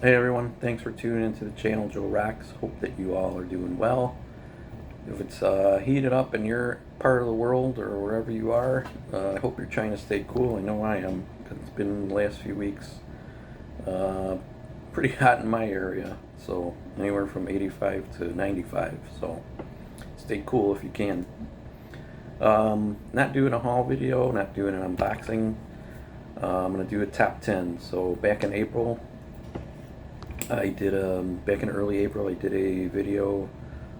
Hey everyone, thanks for tuning into the channel Joe Rocks. Hope that you all are doing well. If it's heated up in your part of the world or wherever you are, I hope you're trying to stay cool. I know I am, because it's been the last few weeks uh, pretty hot in my area. So anywhere from 85 to 95. So stay cool if you can. Not doing a haul video, not doing an unboxing. I'm going to do a top 10. So back in April, I did back in early April. I did a video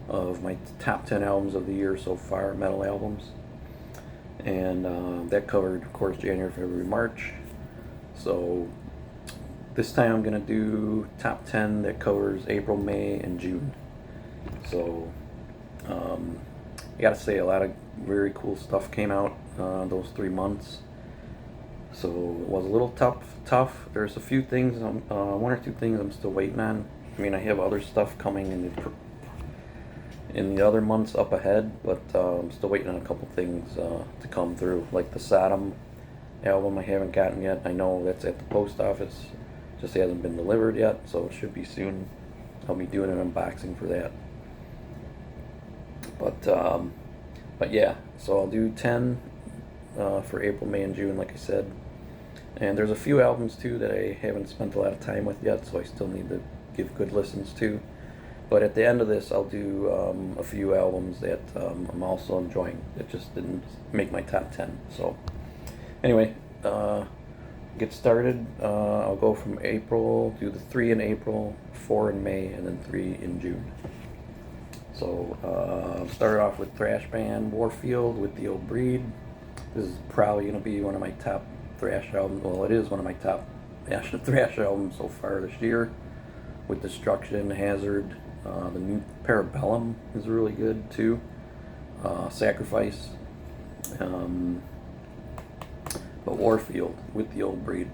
of my top 10 albums of the year so far, metal albums, and that covered, of course, January, February, March. So this time I'm gonna do top 10 that covers April, May, and June. So I gotta say, a lot of very cool stuff came out those 3 months. So it was a little tough. There's a few things, one or two things I'm still waiting on. I mean, I have other stuff coming in the other months up ahead, but I'm still waiting on a couple things to come through, like the Sodom album I haven't gotten yet. I know that's at the post office, just hasn't been delivered yet, so it should be soon. I'll be doing an unboxing for that. But yeah, so I'll do 10 for April, May, and June, like I said. And there's a few albums too that I haven't spent a lot of time with yet, so I still need to give good listens to. But at the end of this, I'll do a few albums that I'm also enjoying that just didn't make my top 10. So anyway, get started. I'll go from April, do the 3 in April, 4 in May, and then 3 in June. So I'll start off with thrash band Warfield with The Old Breed. This is probably going to be one of my top thrash albums. Well, it is one of my top thrash albums so far this year, with Destruction, Hazard. The new Parabellum is really good too. Sacrifice. But Warfield with The Old Breed.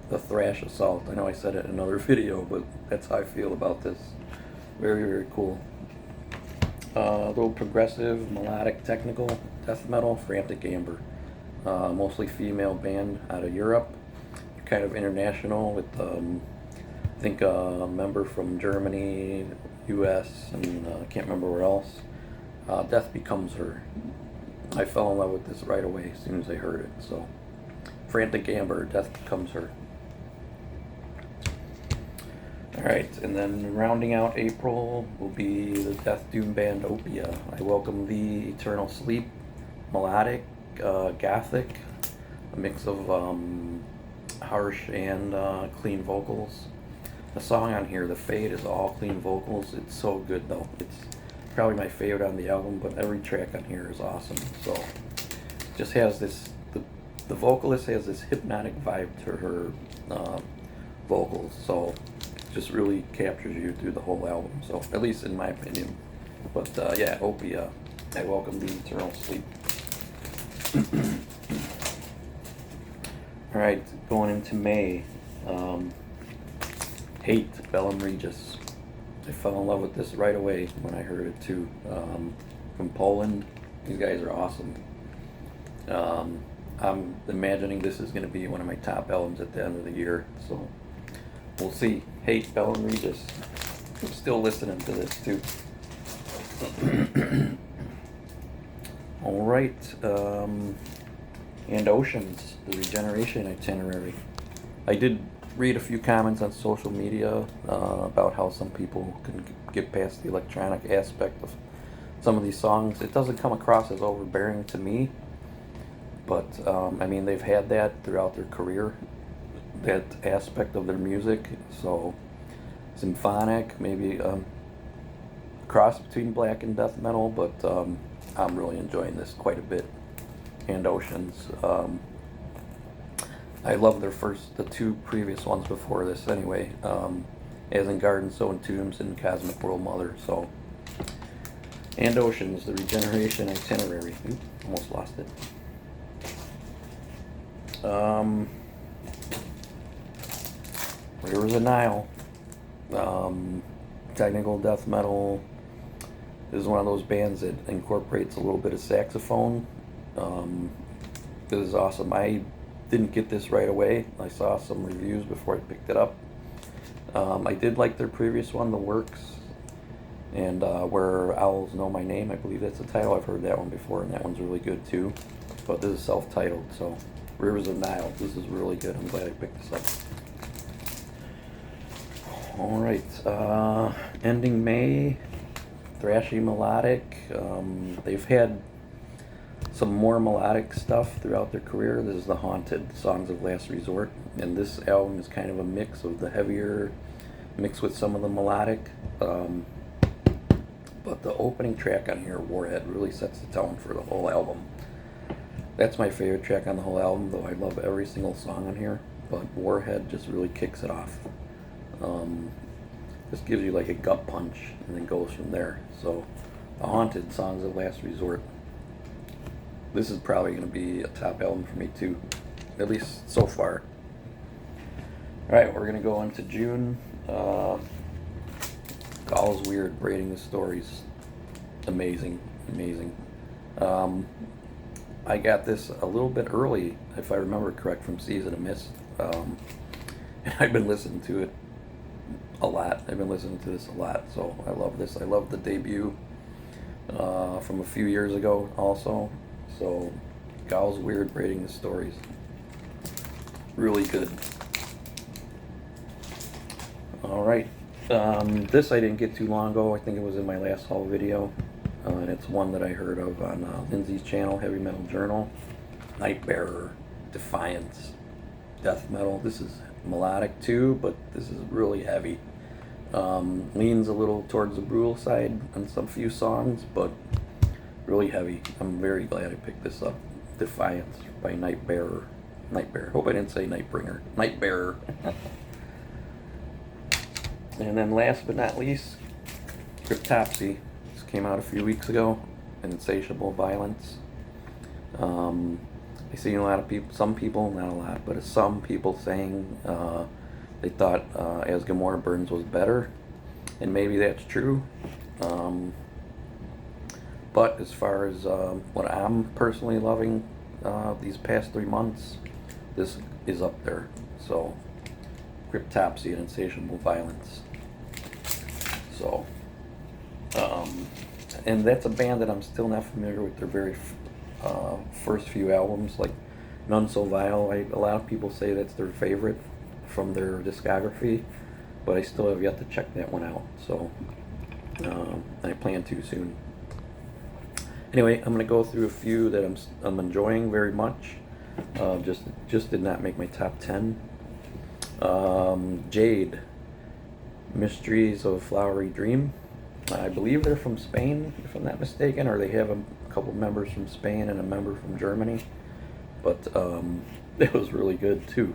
The Thrash Assault. I know I said it in another video, but that's how I feel about this. Very, very cool. A little progressive, melodic, technical death metal, Frantic Amber. Mostly female band out of Europe. Kind of international with, I think, a member from Germany, US, and I can't remember where else. Death Becomes Her. I fell in love with this right away as soon as I heard it. So, Frantic Amber, Death Becomes Her. Alright, and then rounding out April will be the Death Doom band Opia. I Welcome Thee, Eternal Sleep, melodic, gothic, a mix of harsh and clean vocals. The song on here, The Fade, is all clean vocals. It's so good though. It's probably my favorite on the album, but every track on here is awesome. So it just has this, the vocalist has this hypnotic vibe to her vocals. So just really captures you through the whole album, so at least in my opinion. But yeah, Opia, I Welcome Thee, Eternal Sleep. Alright, going into May, Hate, Bellum Regis. I fell in love with this right away when I heard it too. From Poland, these guys are awesome. I'm imagining this is going to be one of my top albums at the end of the year, so we'll see. Hate, Bellum Regis. I'm still listening to this too. Alright, and Oceans, the Regeneration Itinerary. I did read a few comments on social media about how some people can get past the electronic aspect of some of these songs. It doesn't come across as overbearing to me, but I mean, they've had that throughout their career, that aspect of their music. So symphonic, maybe cross between black and death metal, but I'm really enjoying this quite a bit. And Oceans, I love the two previous ones before this anyway, As in Garden, So in Tombs, and Cosmic World Mother. So, and Oceans, the Regeneration Itinerary. Oops, almost lost it. Rivers of Nile, technical death metal. This is one of those bands that incorporates a little bit of saxophone. This is awesome. I didn't get this right away. I saw some reviews before I picked it up. I did like their previous one, The Works, and Where Owls Know My Name. I believe that's the title. I've heard that one before, and that one's really good too. But this is self-titled, so Rivers of Nile. This is really good. I'm glad I picked this up. All right, ending May, thrashy melodic. They've had some more melodic stuff throughout their career. This is The Haunted, Songs of Last Resort, and this album is kind of a mix of the heavier, mixed with some of the melodic. But the opening track on here, Warhead, really sets the tone for the whole album. That's my favorite track on the whole album, though I love every single song on here. But Warhead just really kicks it off. Just gives you like a gut punch and then goes from there. So, The Haunted, Songs of Last Resort. This is probably going to be a top album for me too, at least so far. Alright, we're going to go into June. All's Weird, Braiding the Stories. Amazing, amazing. I got this a little bit early, if I remember correct, from Season of Mist. And I've been listening to it a lot. I've been listening to this a lot, so I love this. I love the debut from a few years ago also. So, All's Weird, Braiding the Stories. Really good. Alright. This I didn't get too long ago. I think it was in my last haul video. And it's one that I heard of on Lindsay's channel, Heavy Metal Journal. Nightbearer, Defiance, death metal. This is melodic too, but this is really heavy. Leans a little towards the brutal side on some few songs, but really heavy. I'm very glad I picked this up. Defiance by Nightbearer. Nightbearer. Hope I didn't say Nightbringer. Nightbearer. And then last but not least, Cryptopsy. This came out a few weeks ago. Insatiable Violence. I see a lot of people, some people, not a lot, but some people saying they thought As Gomorrah Burns was better, and maybe that's true. But as far as what I'm personally loving these past 3 months, this is up there. So, Cryptopsy and Insatiable Violence. So, and that's a band that I'm still not familiar with their very first few albums, like None So Vile. A lot of people say that's their favorite from their discography, but I still have yet to check that one out. So, I plan to soon. Anyway, I'm going to go through a few that I'm enjoying very much. Just did not make my top 10. Jade, Mysteries of a Flowery Dream. I believe they're from Spain, if I'm not mistaken, or they have a couple members from Spain and a member from Germany. But it was really good too.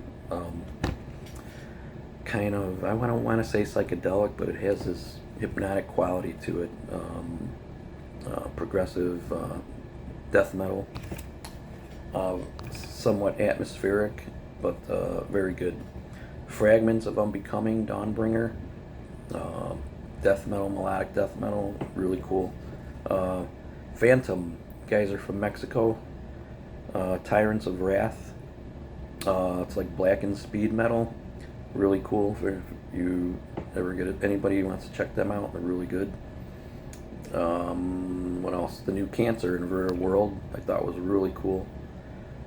Kind of, I don't want to say psychedelic, but it has this hypnotic quality to it. Progressive death metal. Somewhat atmospheric, but very good. Fragments of Unbecoming, Dawnbringer. Death metal, melodic death metal, really cool. Phantom, guys are from Mexico. Tyrants of Wrath. It's like blackened speed metal, really cool. If you ever get it, anybody who wants to check them out, they're really good. What else? The new Cancer, Inverter World, I thought was really cool.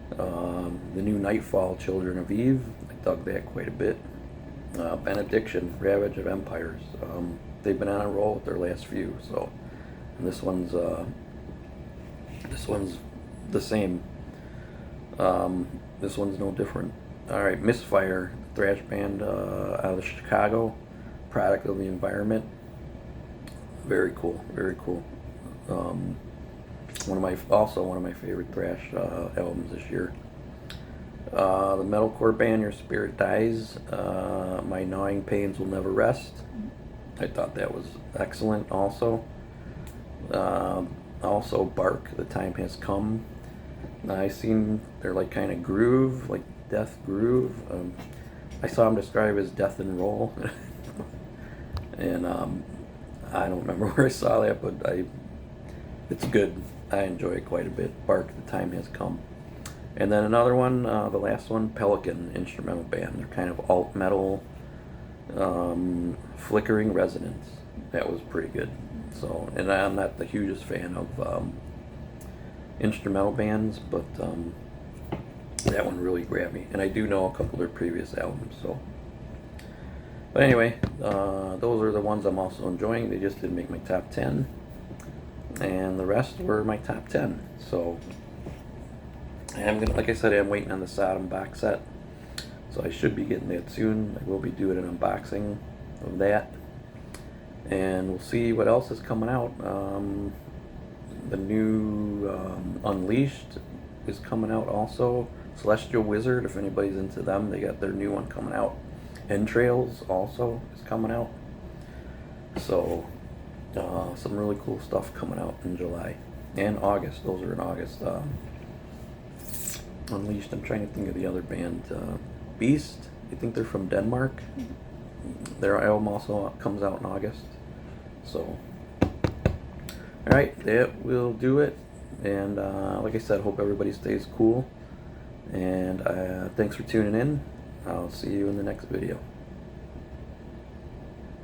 The new Nightfall, Children of Eve, I dug that quite a bit. Benediction, Ravage of Empires. They've been on a roll with their last few, so, and this one's the same. This one's no different. All right, Misfire, thrash band out of Chicago, product of the environment. Very cool, very cool. One of my favorite thrash albums this year. The metalcore band Your Spirit Dies. My Gnawing Pains Will Never Rest. I thought that was excellent. Also, Bark, The Time Has Come. I seen they're like kind of groove, like death groove. I saw them described as death and roll, and I don't remember where I saw that, but it's good. I enjoy it quite a bit. Bark, The Time Has Come. And then another one, the last one, Pelican, instrumental band. They're kind of alt metal, Flickering Resonance. That was pretty good. So, and I'm not the hugest fan of instrumental bands, but that one really grabbed me. And I do know a couple of their previous albums, so. But anyway, those are the ones I'm also enjoying. They just didn't make my top 10. And the rest were my top 10. So, I'm gonna, like I said, I'm waiting on the Sodom box set. So I should be getting that soon. I will be doing an unboxing of that. And we'll see what else is coming out. The new Unleashed is coming out also. Celestial Wizard, if anybody's into them, they got their new one coming out. Entrails also is coming out. So, some really cool stuff coming out in July and August. Those are in August. Unleashed, I'm trying to think of the other band. Beast, I think they're from Denmark. Their album also comes out in August. So, alright, that will do it. And like I said, hope everybody stays cool. And thanks for tuning in. I'll see you in the next video.